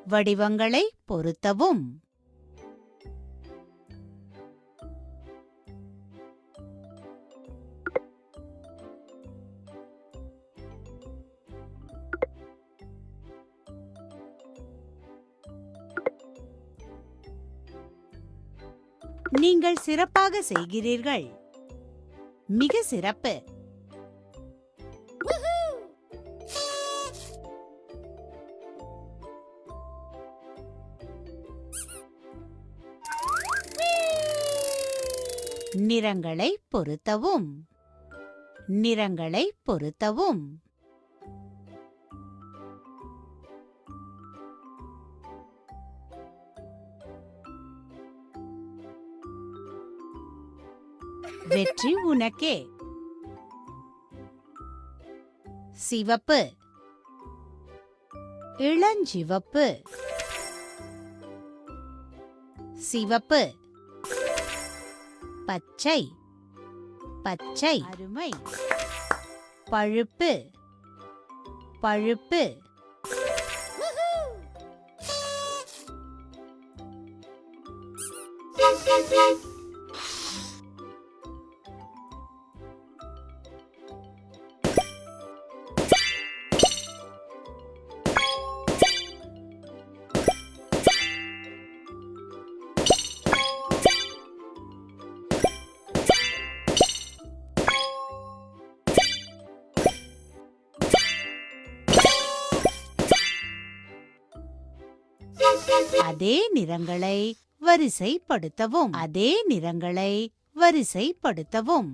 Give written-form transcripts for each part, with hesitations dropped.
வடிவங்களை பொருத்தவும். நீங்கள் சிறப்பாக செய்கிறீர்கள். மிக சிறப்பு. நிறங்களை பொருத்தவும். நிறங்களை பொருத்தவும். வெற்றி உனக்கே. சிவப்பு, இளஞ்சிவப்பு, சிவப்பு, பச்சை, பச்சை, அருமை, பழுப்பு, பழுப்பு, அதே நிறங்களை வரிசைப்படுத்தவும். அதே நிறங்களை வரிசைப்படுத்தவும்.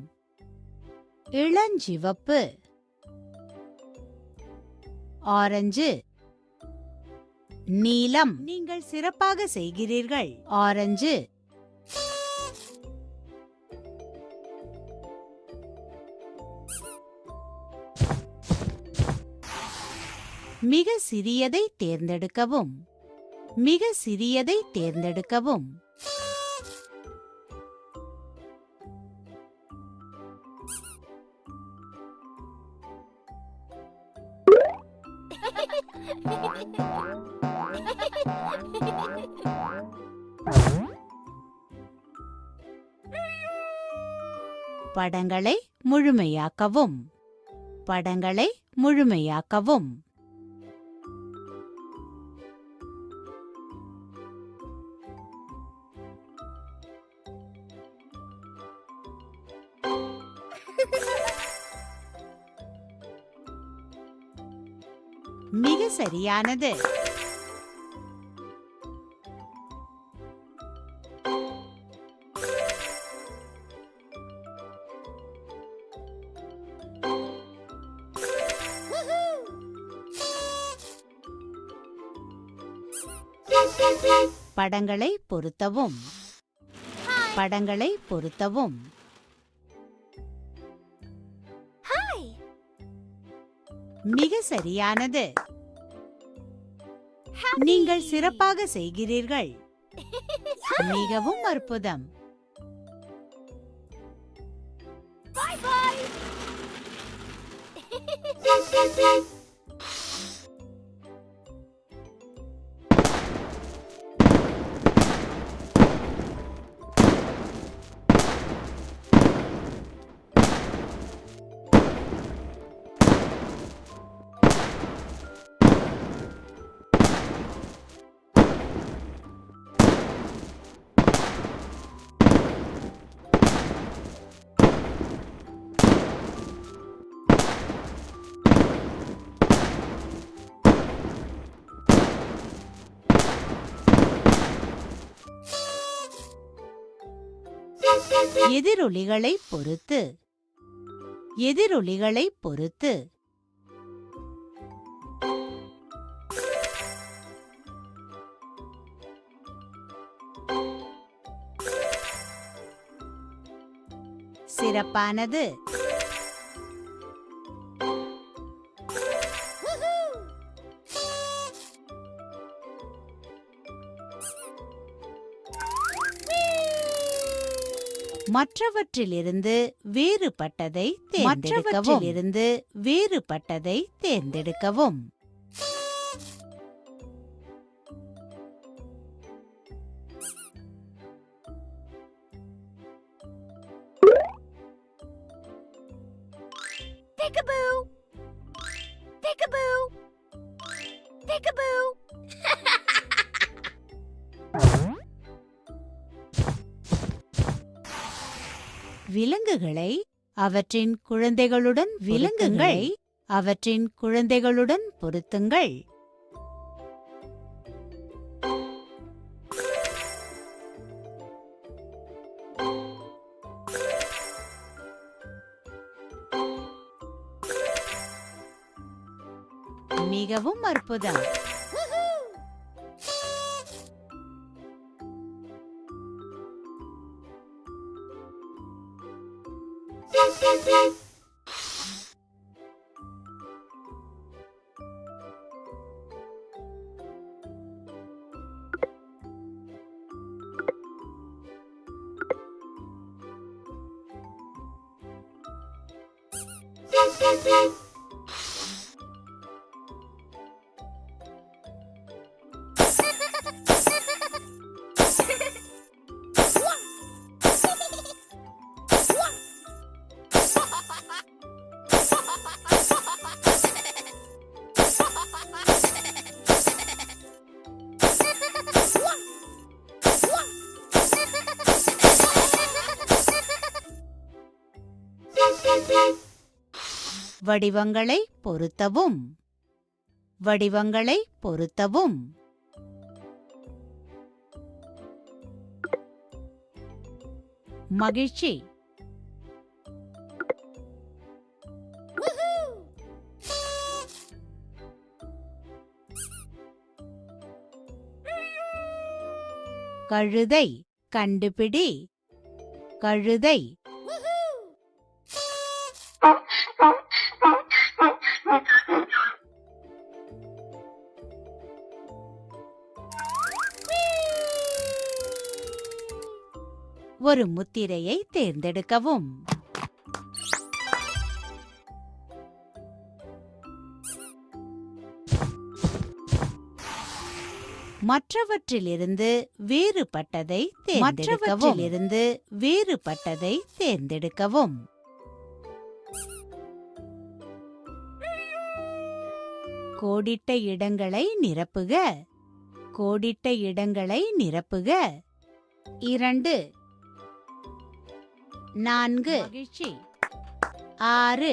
இளஞ்சிவப்பு, ஆரஞ்சு, நீலம். நீங்கள் சிறப்பாக செய்கிறீர்கள். ஆரஞ்சு, மிக சிறியதை தேர்ந்தெடுக்கவும். மிக சிறியதை தேர்ந்தெடுக்கவும். படங்களை முழுமையாக்கவும். படங்களை முழுமையாக்கவும். மிக சரியானது. படங்களை பொருத்தவும். படங்களை பொருத்தவும். மிக சரியானது. நீங்கள் சிறப்பாக செய்கிறீர்கள். மிகவும் அற்புதம். எதிரொலிகளை பொறுத்து. எதிரொலிகளை பொறுத்து. சிறப்பானது. மற்றவற்றிலிருந்து வேறுபட்டதை தேர்ந்தெடுக்கவும். மற்றவற்றிலிருந்து வேறுபட்டதை தேர்ந்தெடுக்கவும். Peekaboo! Peekaboo! Peekaboo! விலங்குகளை அவற்றின் குழந்தைகளுடன் பொருத்துங்கள். மிகவும் அற்புதம். வடிவங்களை பொருத்தவும். மகிழ்ச்சி. கழுதை. கண்டுபிடி. கழுதை. ஒரு முத்திரையை தேர்ந்தெடுக்கவும். மற்றவற்றிலிருந்து வேறுபட்டதை தேர்ந்தெடுக்கவும். கோடிட்ட இடங்களை நிரப்புக. 2 4 மகிழ்ச்சி. 6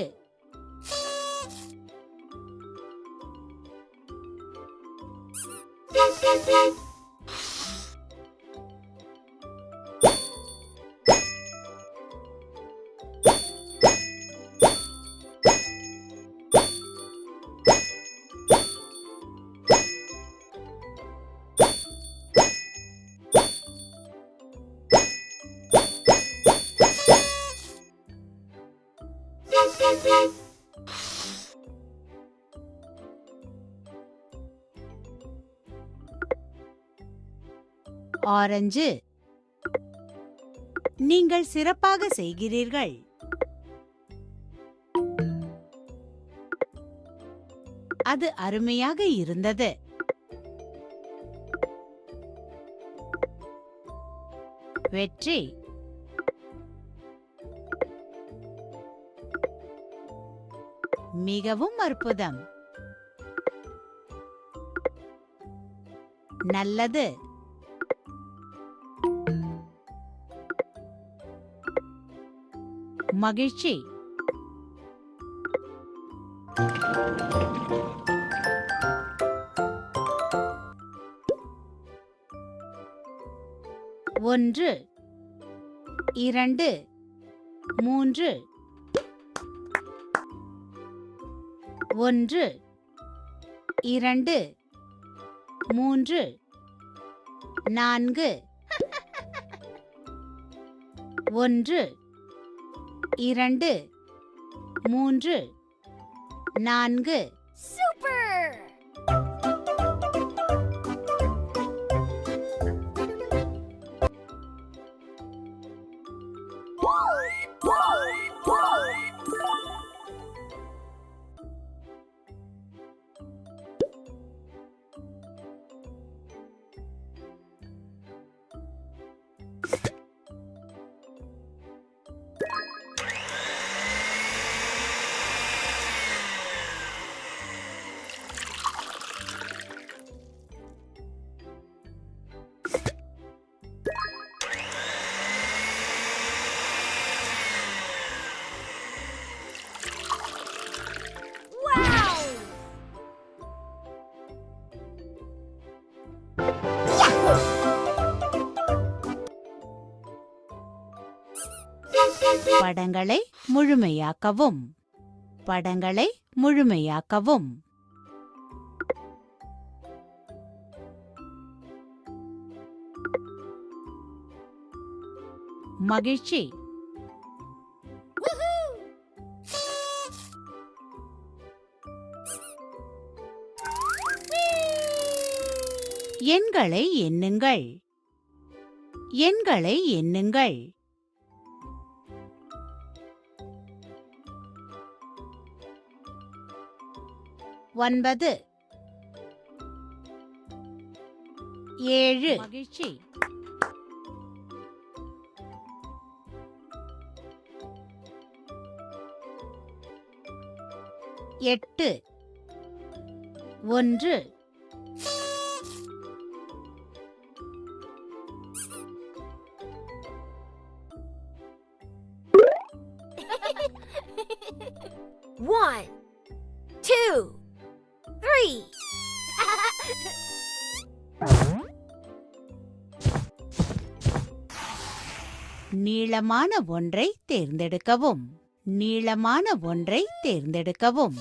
ஆரஞ்சு. நீங்கள் சிறப்பாக செய்கிறீர்கள். அது அருமையாக இருந்தது. வெற்றி. மிகவும் அற்புதம். நல்லது. மகிழ்ச்சி. ஒன்று 2 3 1 2 3 4 1 2 3 4 சூப்பர். படங்களை முழுமையாக்கவும். படங்களை முழுமையாக்கவும். மகிழ்ச்சி. எண்களை எண்ணுங்கள். எண்களை எண்ணுங்கள். 9 7 மகிழ்ச்சி. 8 1 1 2 3 நீளமான ஒன்றை தேர்ந்தெடுக்கவும். நீளமான ஒன்றை தேர்ந்தெடுக்கவும்.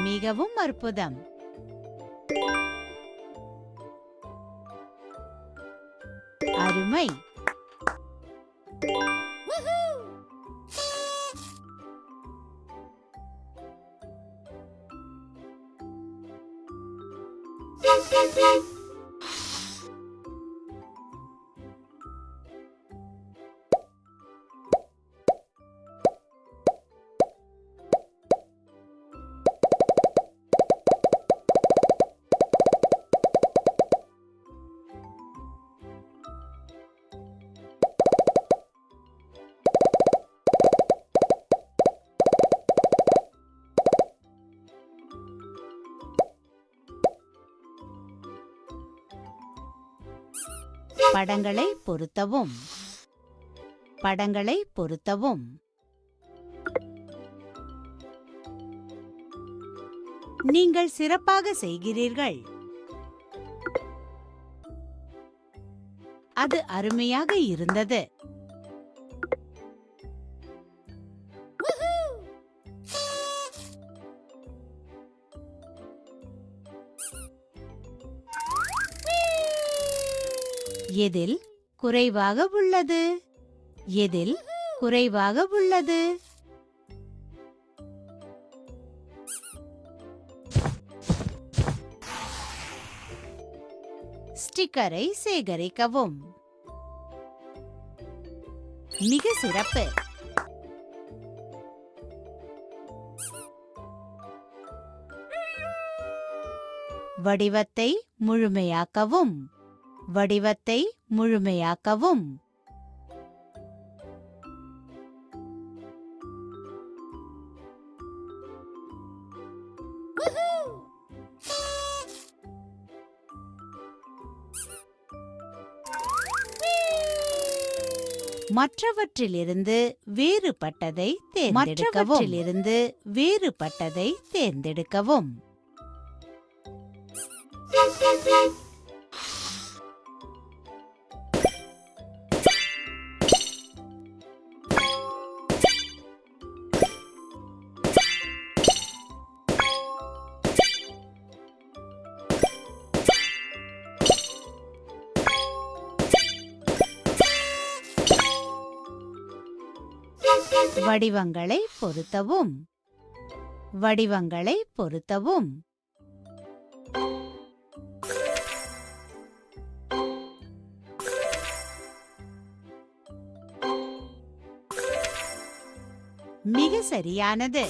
மிகவும் அற்புதம். அருமை. படங்களை பொருத்தவும். படங்களை பொருத்தவும். நீங்கள் சிறப்பாக செய்கிறீர்கள். அது அருமையாக இருந்தது. எதில் குறைவாக உள்ளது? எதில் குறைவாக உள்ளது? ஸ்டிக்கரை சேகரிக்கவும். மிக சிறப்பு. வடிவத்தை முழுமையாக்கவும். வடிவத்தை முழுமையாக்கவும். மற்றவற்றிலிருந்து வேறுபட்டதை தேர்ந்தெடுக்கவும். மற்றவற்றிலிருந்து வேறுபட்டதை தேர்ந்தெடுக்கவும். வடிவங்களை பொருத்தவும். வடிவங்களை பொருத்தவும். மிக சரியானது.